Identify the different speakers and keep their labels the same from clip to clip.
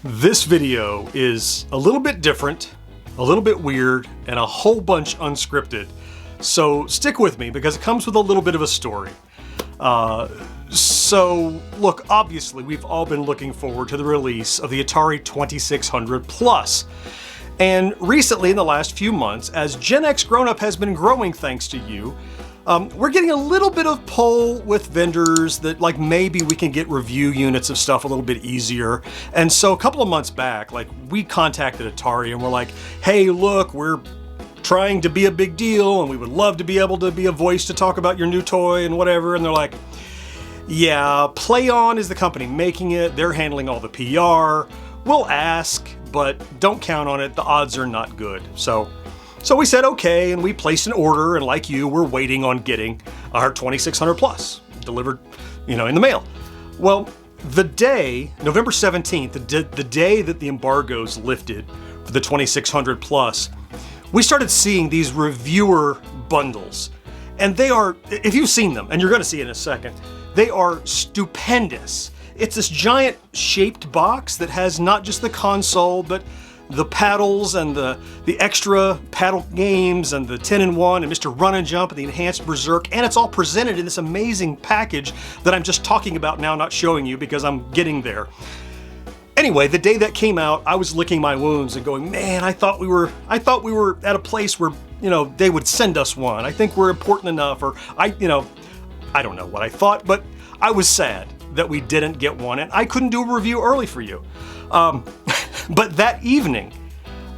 Speaker 1: This video is a little bit different, a little bit weird, and a whole bunch unscripted. So stick with me because it comes with a little bit of a story. So look, obviously we've all been looking forward to the release of the Atari 2600 Plus. And recently, in the last few months, as GenXGrownUp has been growing thanks to you, we're getting a little bit of pull with vendors that like maybe we can get review units of stuff a little bit easier. And so a couple of months back, like we contacted Atari and we're like, hey, look, we're trying to be a big deal and we would love to be able to be a voice to talk about your new toy and whatever. And they're like, yeah, PLAION is the company making it. They're handling all the PR. We'll ask, but don't count on it. The odds are not good. So we said okay, and we placed an order, and like you, we're waiting on getting our 2600 Plus delivered, in the mail. Well, the day, November 17th, the day that the embargoes lifted for the 2600 Plus, we started seeing these reviewer bundles. And they are, if you've seen them, and you're gonna see in a second, they are stupendous. It's this giant shaped box that has not just the console, but the paddles and the extra paddle games and the 10-in-1 and Mr. Run and Jump and the enhanced Berserk, and it's all presented in this amazing package that I'm just talking about now, not showing you because I'm getting there. Anyway, the day that came out, I was licking my wounds and going, man, I thought we were at a place where, they would send us one. I think we're important enough, or I don't know what I thought, but I was sad that we didn't get one, and I couldn't do a review early for you. But that evening,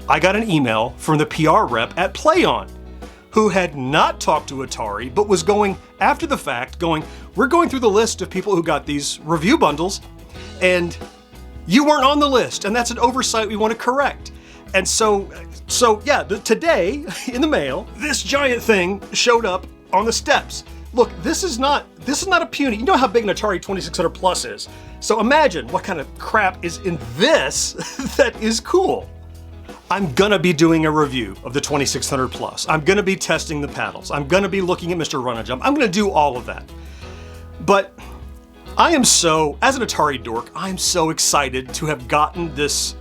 Speaker 1: I got an email from the PR rep at PLAION, who had not talked to Atari, but was going, after the fact, we're going through the list of people who got these review bundles, and you weren't on the list, and that's an oversight we want to correct. And so yeah, today, in the mail, this giant thing showed up on the steps. Look, this is not a puny, you know how big an Atari 2600 Plus is. So imagine what kind of crap is in this that is cool. I'm gonna be doing a review of the 2600 Plus. I'm gonna be testing the paddles. I'm gonna be looking at Mr. Run and Jump. I'm gonna do all of that. But as an Atari dork, I'm so excited to have gotten this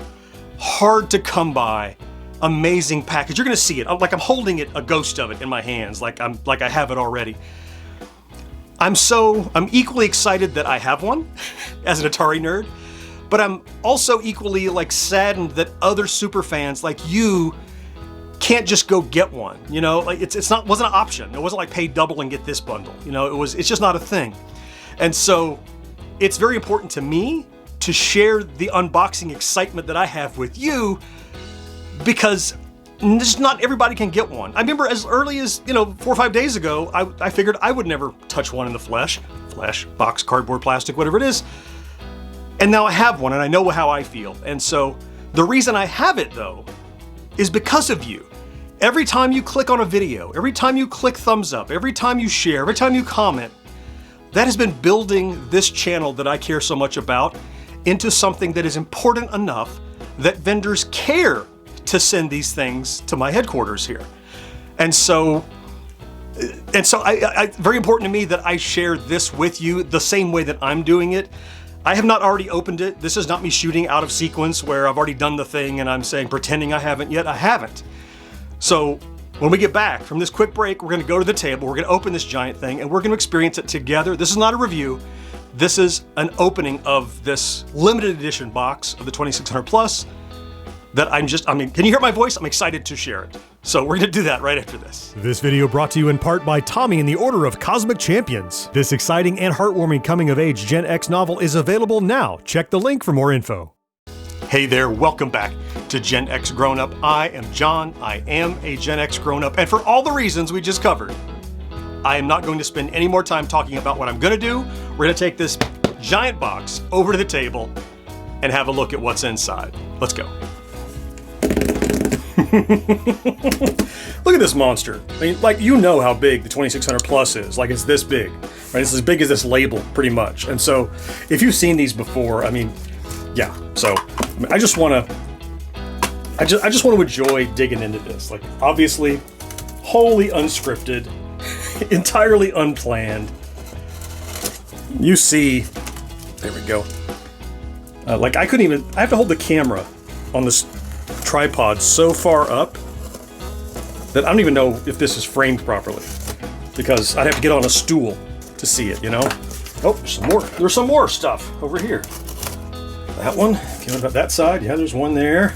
Speaker 1: hard to come by, amazing package. You're gonna see it, like I'm holding it, a ghost of it in my hands, like I have it already. I'm equally excited that I have one as an Atari nerd, but I'm also equally saddened that other super fans like you can't just go get one. Wasn't an option. It wasn't like pay double and get this bundle. It's just not a thing. And so it's very important to me to share the unboxing excitement that I have with you, because just not everybody can get one. I remember as early as 4 or 5 days ago, I figured I would never touch one in the flesh, box, cardboard, plastic, whatever it is. And now I have one and I know how I feel. And so the reason I have it though is because of you. Every time you click on a video, every time you click thumbs up, every time you share, every time you comment, that has been building this channel that I care so much about into something that is important enough that vendors care to send these things to my headquarters here. And so very important to me that I share this with you the same way that I'm doing it. I have not already opened it. This is not me shooting out of sequence where I've already done the thing and I'm pretending I haven't yet. I haven't. So when we get back from this quick break, we're gonna go to the table, we're gonna open this giant thing, and we're gonna experience it together. This is not a review. This is an opening of this limited edition box of the 2600 Plus that can you hear my voice? I'm excited to share it. So we're gonna do that right after this.
Speaker 2: This video brought to you in part by Tommy and the Order of Cosmic Champions. This exciting and heartwarming coming-of-age Gen X novel is available now. Check the link for more info.
Speaker 1: Hey there, welcome back to GenXGrownUp. I am John, I am a GenXGrownUp, and for all the reasons we just covered, I am not going to spend any more time talking about what I'm gonna do. We're gonna take this giant box over to the table and have a look at what's inside. Let's go. Look at this monster. I mean, how big the 2600 Plus is. It's this big, right? It's as big as this label, pretty much. And so, if you've seen these before, yeah. So, I just want to enjoy digging into this. Obviously, wholly unscripted, entirely unplanned. You see, there we go. Like I couldn't even, I have to hold the camera on this tripod so far up that I don't even know if this is framed properly, because I'd have to get on a stool to see it, you know? Oh, there's some more. There's some more stuff over here. That one, if you know about that side, yeah, there's one there.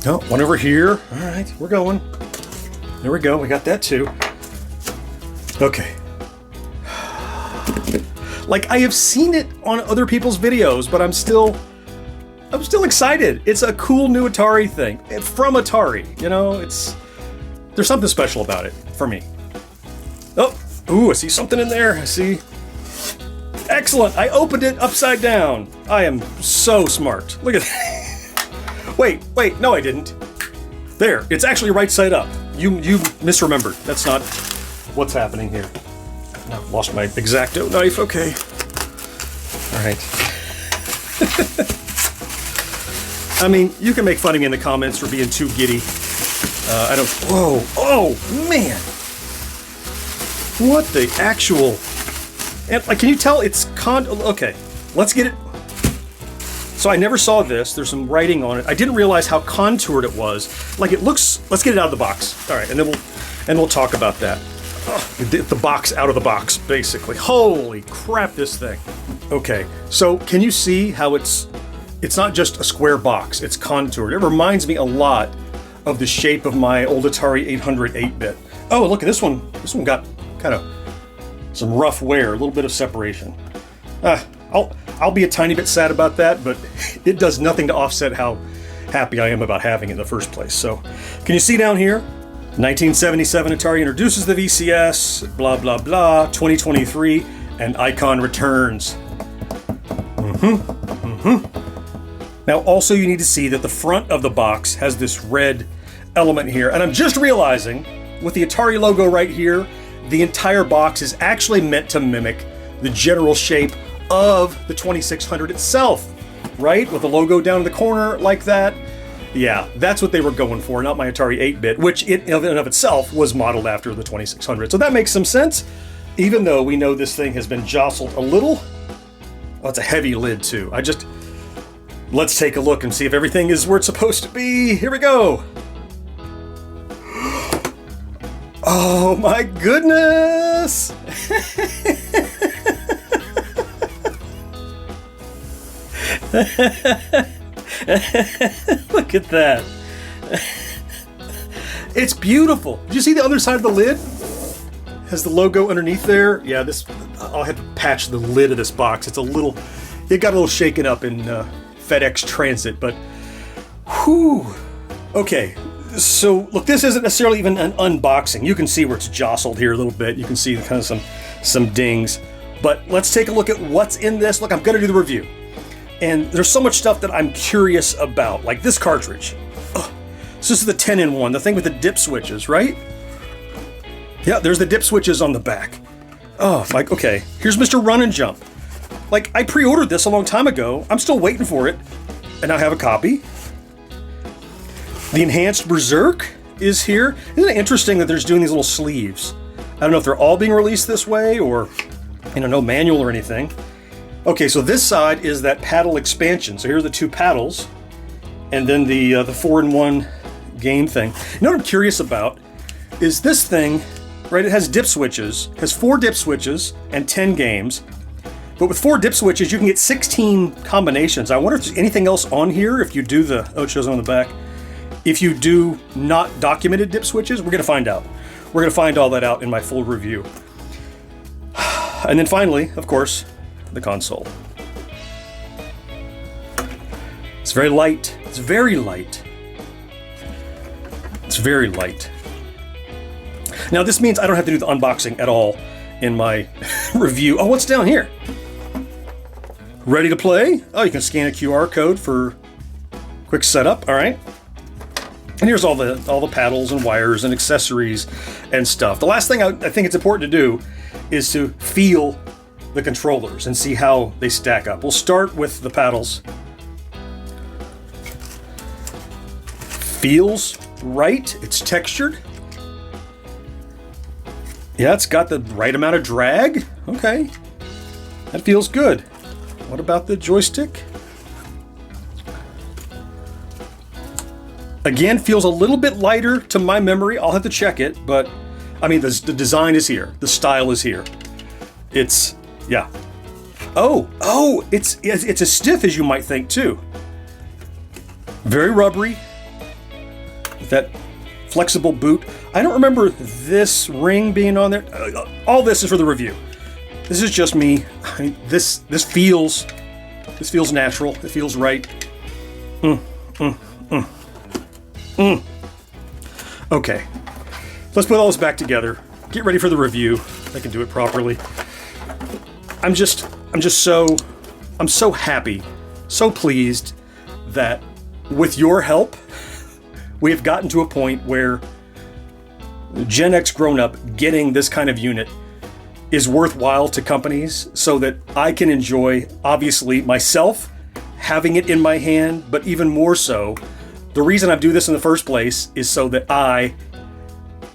Speaker 1: Oh, one over here. All right, we're going. There we go, we got that too. Okay. Like, I have seen it on other people's videos, but I'm still excited. It's a cool new Atari thing. From Atari, you know, there's something special about it, for me. Oh, ooh, I see something in there, I see. Excellent, I opened it upside down. I am so smart. Look at that. Wait, no I didn't. There, it's actually right side up. You misremembered. That's not what's happening here. I've lost my X-Acto knife, okay. All right. I mean, you can make fun of me in the comments for being too giddy. I don't, whoa, oh, man. What the actual, and like, can you tell it's okay, let's get it. So I never saw this, there's some writing on it. I didn't realize how contoured it was. Like it looks, let's get it out of the box. All right, and then we'll talk about that. The box out of the box, basically. Holy crap, this thing. Okay, so can you see how it's not just a square box, it's contoured. It reminds me a lot of the shape of my old Atari 800 8-bit. Oh, look at this one. This one got kind of some rough wear, a little bit of separation. I'll be a tiny bit sad about that, but it does nothing to offset how happy I am about having it in the first place. So, can you see down here? 1977 Atari introduces the VCS, blah, blah, blah, 2023, and Icon returns. Now, also you need to see that the front of the box has this red element here, and I'm just realizing, with the Atari logo right here, the entire box is actually meant to mimic the general shape of the 2600 itself, right? With the logo down in the corner like that. Yeah, that's what they were going for, not my Atari 8-bit, which in and of itself was modeled after the 2600. So that makes some sense, even though we know this thing has been jostled a little. Oh, it's a heavy lid too. Let's take a look and see if everything is where it's supposed to be. Here we go. Oh my goodness! Look at that. It's beautiful. Did you see the other side of the lid? Has the logo underneath there? Yeah, I'll have to patch the lid of this box. It got a little shaken up in FedEx Transit, but whew. Okay, so look, this isn't necessarily even an unboxing. You can see where it's jostled here a little bit. You can see kind of some dings, but let's take a look at what's in this. Look, I'm gonna do the review. And there's so much stuff that I'm curious about, like this cartridge. Ugh. So this is the 10-in-1, the thing with the dip switches, right? Yeah, there's the dip switches on the back. Oh, like, okay, here's Mr. Run and Jump. Like, I pre-ordered this a long time ago. I'm still waiting for it, and I have a copy. The Enhanced Berserk is here. Isn't it interesting that there's doing these little sleeves? I don't know if they're all being released this way, or, no manual or anything. Okay, so this side is that paddle expansion. So here are the two paddles, and then the 4-in-1 game thing. You know what I'm curious about is this thing, right? It has dip switches, has 4 dip switches and 10 games. But with 4 dip switches, you can get 16 combinations. I wonder if there's anything else on here if you do it shows on the back. If you do not documented dip switches, we're gonna find out. We're gonna find all that out in my full review. And then finally, of course, the console. It's very light. It's very light. It's very light. Now this means I don't have to do the unboxing at all in my review. Oh, what's down here? Ready to play? Oh, you can scan a QR code for quick setup. All right. And here's all the paddles and wires and accessories and stuff. The last thing I think it's important to do is to feel the controllers and see how they stack up. We'll start with the paddles. Feels right. It's textured. Yeah, it's got the right amount of drag. Okay. That feels good. What about the joystick? Again, feels a little bit lighter to my memory. I'll have to check it, but I mean, the design is here. The style is here. It's, yeah. Oh, it's as stiff as you might think too. Very rubbery. With that flexible boot. I don't remember this ring being on there. All this is for the review. This is just me. I mean, this feels natural. It feels right. Okay, let's put all this back together. Get ready for the review. I can do it properly. I'm so happy, so pleased that with your help, we have gotten to a point where GenXGrownUp getting this kind of unit is worthwhile to companies so that I can enjoy, obviously, myself having it in my hand, but even more so, the reason I do this in the first place is so that I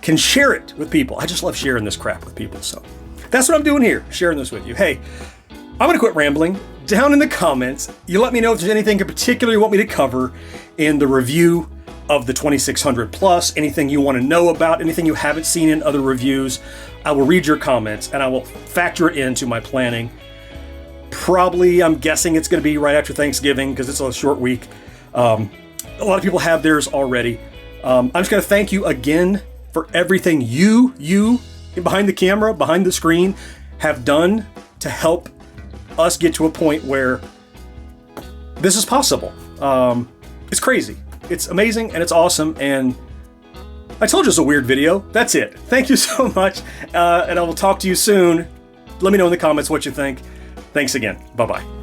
Speaker 1: can share it with people. I just love sharing this crap with people, so that's what I'm doing here, sharing this with you. Hey, I'm gonna quit rambling. Down in the comments, you let me know if there's anything in particular you want me to cover in the review of the 2600 Plus, anything you want to know about, anything you haven't seen in other reviews. I will read your comments and I will factor it into my planning. Probably, I'm guessing it's going to be right after Thanksgiving because it's a short week. A lot of people have theirs already. I'm just going to thank you again for everything you behind the camera, behind the screen, have done to help us get to a point where this is possible. It's crazy. It's amazing and it's awesome, and I told you it's a weird video. That's it. Thank you so much, and I will talk to you soon. Let me know in the comments what you think. Thanks again. Bye-bye.